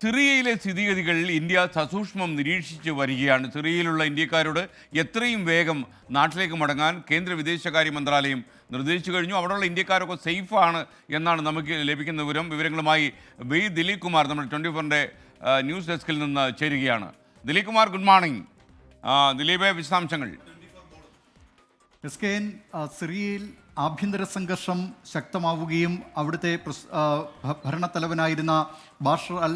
സിറിയയിലെ സ്ഥിതിഗതികൾ ഇന്ത്യ സസൂക്ഷ്മം നിരീക്ഷിച്ച് വരികയാണ്. സിറിയയിലുള്ള ഇന്ത്യക്കാരോട് എത്രയും വേഗം നാട്ടിലേക്ക് മടങ്ങാൻ കേന്ദ്ര വിദേശകാര്യ മന്ത്രാലയം നിർദ്ദേശിച്ചു കഴിഞ്ഞു. അവിടെയുള്ള ഇന്ത്യക്കാരൊക്കെ സേഫാണ് എന്നാണ് നമുക്ക് ലഭിക്കുന്ന വിവരങ്ങളുമായി ബി ദിലീപ് കുമാർ നമ്മുടെ 24-ൻ്റെ ന്യൂസ് ഡെസ്കിൽ നിന്ന് ചേരുകയാണ്. Dileep Kumar, good morning. ദിലീപ്, വിശദാംശങ്ങൾ. സിറിയയിൽ ആഭ്യന്തര സംഘർഷം ശക്തമാവുകയും അവിടുത്തെ ഭരണത്തലവനായിരുന്ന ബാഷർ അൽ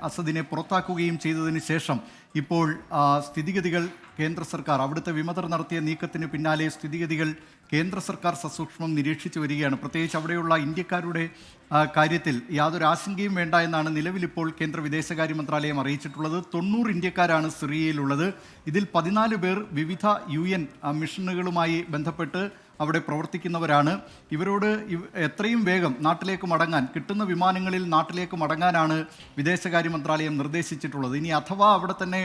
അസദിനെ പുറത്താക്കുകയും ചെയ്തതിന് ശേഷം ഇപ്പോൾ സ്ഥിതിഗതികൾ കേന്ദ്ര സർക്കാർ അവിടുത്തെ വിമതർ നടത്തിയ നീക്കത്തിന് പിന്നാലെ സ്ഥിതിഗതികൾ കേന്ദ്ര സർക്കാർ സസൂക്ഷ്മം നിരീക്ഷിച്ചു വരികയാണ്. പ്രത്യേകിച്ച് അവിടെയുള്ള ഇന്ത്യക്കാരുടെ കാര്യത്തിൽ യാതൊരു ആശങ്കയും വേണ്ട എന്നാണ് നിലവിലിപ്പോൾ കേന്ദ്ര വിദേശകാര്യ മന്ത്രാലയം അറിയിച്ചിട്ടുള്ളത്. 90 ഇന്ത്യക്കാരാണ് സിറിയയിലുള്ളത്. ഇതിൽ 14 പേർ വിവിധ UN മിഷനുകളുമായി ബന്ധപ്പെട്ട് അവിടെ പ്രവർത്തിക്കുന്നവരാണ്. ഇവരോട് എത്രയും വേഗം നാട്ടിലേക്ക് മടങ്ങാൻ, കിട്ടുന്ന വിമാനങ്ങളിൽ നാട്ടിലേക്ക് മടങ്ങാനാണ് വിദേശകാര്യ മന്ത്രാലയം നിർദ്ദേശിച്ചിട്ടുള്ളത്. ഇനി അഥവാ അവിടെ തന്നെ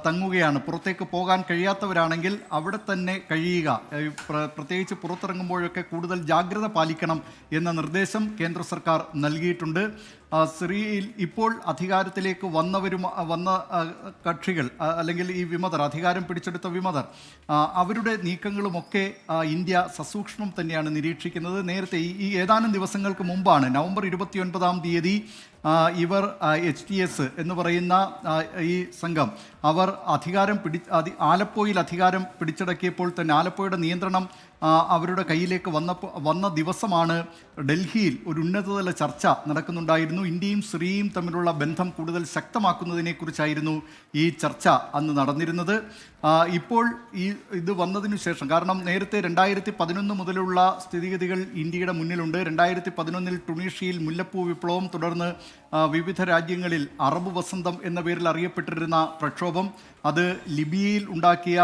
തങ്ങുകയാണ്, പുറത്തേക്ക് പോകാൻ കഴിയാത്തവരാണെങ്കിൽ അവിടെ തന്നെ കഴിയുക, പ്രത്യേകിച്ച് പുറത്തിറങ്ങുമ്പോഴൊക്കെ കൂടുതൽ ജാഗ്രത പാലിക്കണം എന്ന നിർദ്ദേശം കേന്ദ്ര സർക്കാർ നൽകിയിട്ടുണ്ട്. സിറിയയിൽ ഇപ്പോൾ അധികാരത്തിലേക്ക് വന്ന കക്ഷികൾ അല്ലെങ്കിൽ ഈ വിമതർ, അധികാരം പിടിച്ചെടുത്ത വിമതർ, അവരുടെ നീക്കങ്ങളുമൊക്കെ ഇന്ത്യ സസൂക്ഷ്മം തന്നെയാണ് നിരീക്ഷിക്കുന്നത്. നേരത്തെ ഈ ഏതാനും ദിവസങ്ങൾക്ക് മുമ്പാണ്, നവംബർ 29-ാം തീയതി ഇവർ HTS എന്ന് പറയുന്ന ഈ സംഘം അവർ ആലപ്പോയിൽ അധികാരം പിടിച്ചടക്കിയപ്പോൾ തന്നെ ആലപ്പോയുടെ നിയന്ത്രണം അവരുടെ കയ്യിലേക്ക് വന്ന ദിവസമാണ് ഡൽഹിയിൽ ഒരു ഉന്നതതല ചർച്ച നടക്കുന്നുണ്ടായിരുന്നു. ഇന്ത്യയും സിറിയയും തമ്മിലുള്ള ബന്ധം കൂടുതൽ ശക്തമാക്കുന്നതിനെക്കുറിച്ചായിരുന്നു ഈ ചർച്ച അന്ന് നടന്നിരുന്നത്. ഇപ്പോൾ ഇത് വന്നതിനു ശേഷം, കാരണം നേരത്തെ 2011 മുതലുള്ള സ്ഥിതിഗതികൾ ഇന്ത്യയുടെ മുന്നിലുണ്ട്. 2011 ടുണീഷ്യയിൽ മുല്ലപ്പൂ വിപ്ലവം, തുടർന്ന് വിവിധ രാജ്യങ്ങളിൽ അറബ് വസന്തം എന്ന പേരിൽ അറിയപ്പെട്ടിരുന്ന പ്രക്ഷോഭം, അത് ലിബിയയിൽ ഉണ്ടാക്കിയ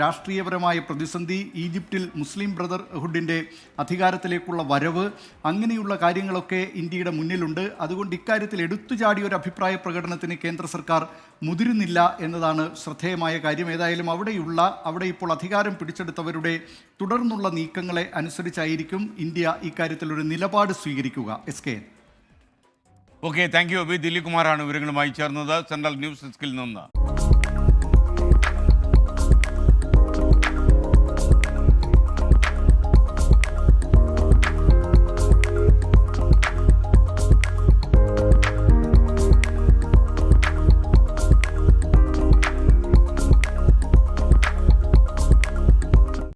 രാഷ്ട്രീയപരമായ പ്രതിസന്ധി, ഈജിപ്തിൽ മുസ്ലിം ബ്രദർഹുഡിൻ്റെ അധികാരത്തിലേക്കുള്ള വരവ്, അങ്ങനെയുള്ള കാര്യങ്ങളൊക്കെ ഇന്ത്യയുടെ മുന്നിലുണ്ട്. അതുകൊണ്ട് ഇക്കാര്യത്തിൽ എടുത്തുചാടിയ ഒരു അഭിപ്രായ പ്രകടനത്തിന് കേന്ദ്ര സർക്കാർ മുതിരുന്നില്ല എന്നതാണ് ശ്രദ്ധേയമായ കാര്യം. ഏതായാലും അവിടെ ഇപ്പോൾ അധികാരം പിടിച്ചെടുത്തവരുടെ തുടർന്നുള്ള നീക്കങ്ങളെ അനുസരിച്ചായിരിക്കും ഇന്ത്യ ഇക്കാര്യത്തിൽ ഒരു നിലപാട് സ്വീകരിക്കുക. Okay, thank you. ദിലീപ് കുമാറാണ് വിവരങ്ങളുമായി ചേർന്നത് സെൻട്രൽ ന്യൂസ് ഡെസ്കിൽ നിന്ന്.